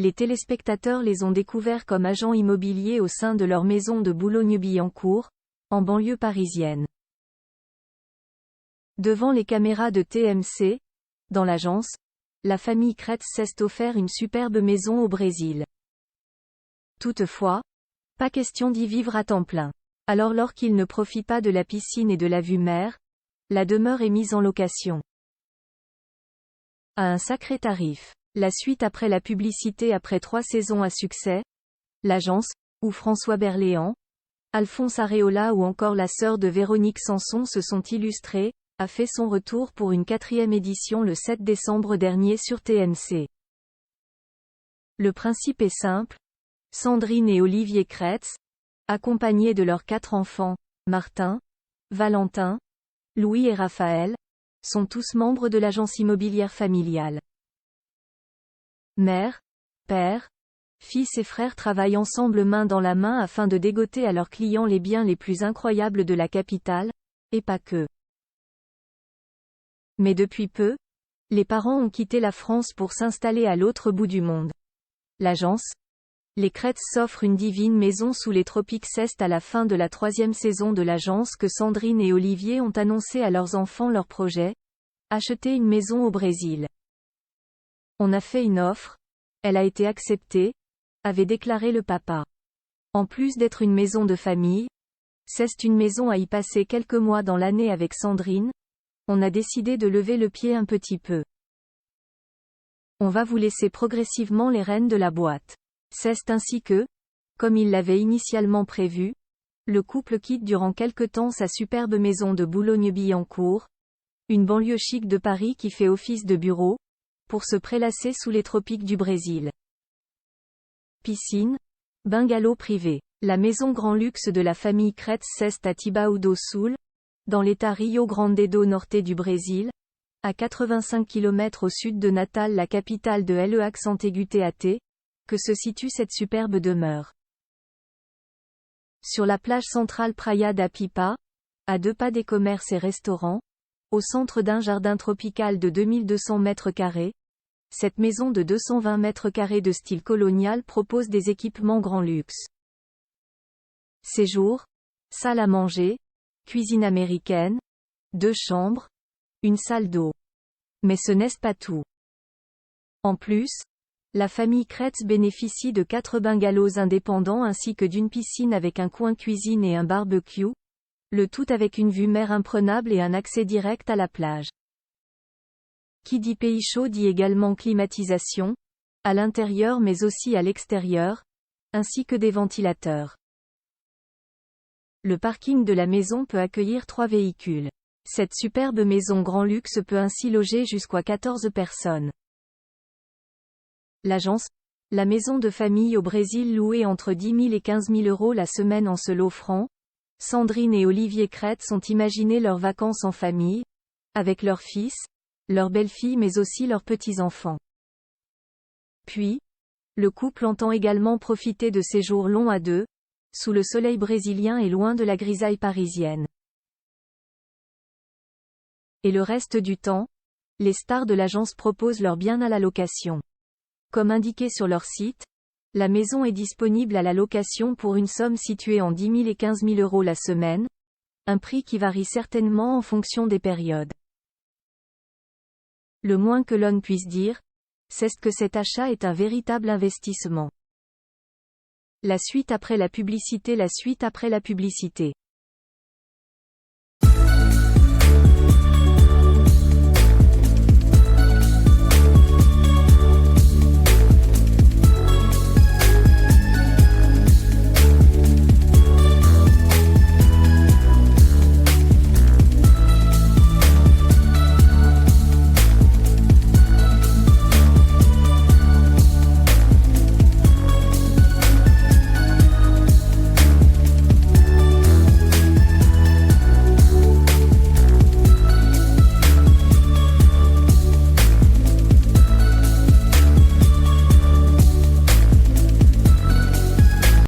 les téléspectateurs les ont découverts comme agents immobiliers au sein de leur maison de Boulogne-Billancourt, en banlieue parisienne. Devant les caméras de TMC, dans l'agence, la famille Kretz s'est offert une superbe maison au Brésil. Toutefois, pas question d'y vivre à temps plein. Alors lorsqu'ils ne profitent pas de la piscine et de la vue mer, la demeure est mise en location. À un sacré tarif. La suite après la publicité après 3 saisons à succès, l'agence, où François Berléand, Alphonse Areola ou encore la sœur de Véronique Sanson se sont illustrés, a fait son retour pour une 4e édition le 7 décembre dernier sur TMC. Le principe est simple. Sandrine et Olivier Kretz, accompagnés de leurs 4 enfants, Martin, Valentin, Louis et Raphaël, sont tous membres de l'agence immobilière familiale. Mère, père, fils et frères travaillent ensemble main dans la main afin de dégoter à leurs clients les biens les plus incroyables de la capitale, et pas que. Mais depuis peu, les parents ont quitté la France pour s'installer à l'autre bout du monde. L'agence, les Kretz s'offrent une divine maison sous les tropiques. C'est à la fin de la 3e saison de l'agence que Sandrine et Olivier ont annoncé à leurs enfants leur projet, acheter une maison au Brésil. On a fait une offre, elle a été acceptée, avait déclaré le papa. En plus d'être une maison de famille, c'est une maison à y passer quelques mois dans l'année avec Sandrine, on a décidé de lever le pied un petit peu. On va vous laisser progressivement les rênes de la boîte. C'est ainsi que, comme il l'avait initialement prévu, le couple quitte durant quelque temps sa superbe maison de Boulogne-Billancourt, une banlieue chic de Paris qui fait office de bureau, pour se prélasser sous les tropiques du Brésil. Piscine, bungalow privé. La maison grand luxe de la famille Kretz c'est à Tibaú do Sul, dans l'état Rio Grande do Norte du Brésil, à 85 km au sud de Natal, la capitale de l'Eac-Santégu-T-A-T, que se situe cette superbe demeure. Sur la plage centrale Praia da Pipa, à 2 pas des commerces et restaurants, au centre d'un jardin tropical de 2200 m², cette maison de 220 m² de style colonial propose des équipements grand luxe. Séjour, salle à manger, cuisine américaine, 2 chambres, une salle d'eau. Mais ce n'est pas tout. En plus, la famille Kretz bénéficie de 4 bungalows indépendants ainsi que d'une piscine avec un coin cuisine et un barbecue, le tout avec une vue mer imprenable et un accès direct à la plage. Qui dit pays chaud dit également climatisation, à l'intérieur mais aussi à l'extérieur, ainsi que des ventilateurs. Le parking de la maison peut accueillir 3 véhicules. Cette superbe maison grand luxe peut ainsi loger jusqu'à 14 personnes. L'agence, la maison de famille au Brésil louée entre 10 000 et 15 000 € la semaine en seul francs. Sandrine et Olivier Kretz ont imaginé leurs vacances en famille, avec leurs fils, leurs belles-filles mais aussi leurs petits-enfants. Puis, le couple entend également profiter de séjours longs à 2, sous le soleil brésilien et loin de la grisaille parisienne. Et le reste du temps, les stars de l'agence proposent leurs biens à la location. Comme indiqué sur leur site, la maison est disponible à la location pour une somme située en 10 000 et 15 000 € la semaine, un prix qui varie certainement en fonction des périodes. Le moins que l'on puisse dire, c'est que cet achat est un véritable investissement. La suite après la publicité.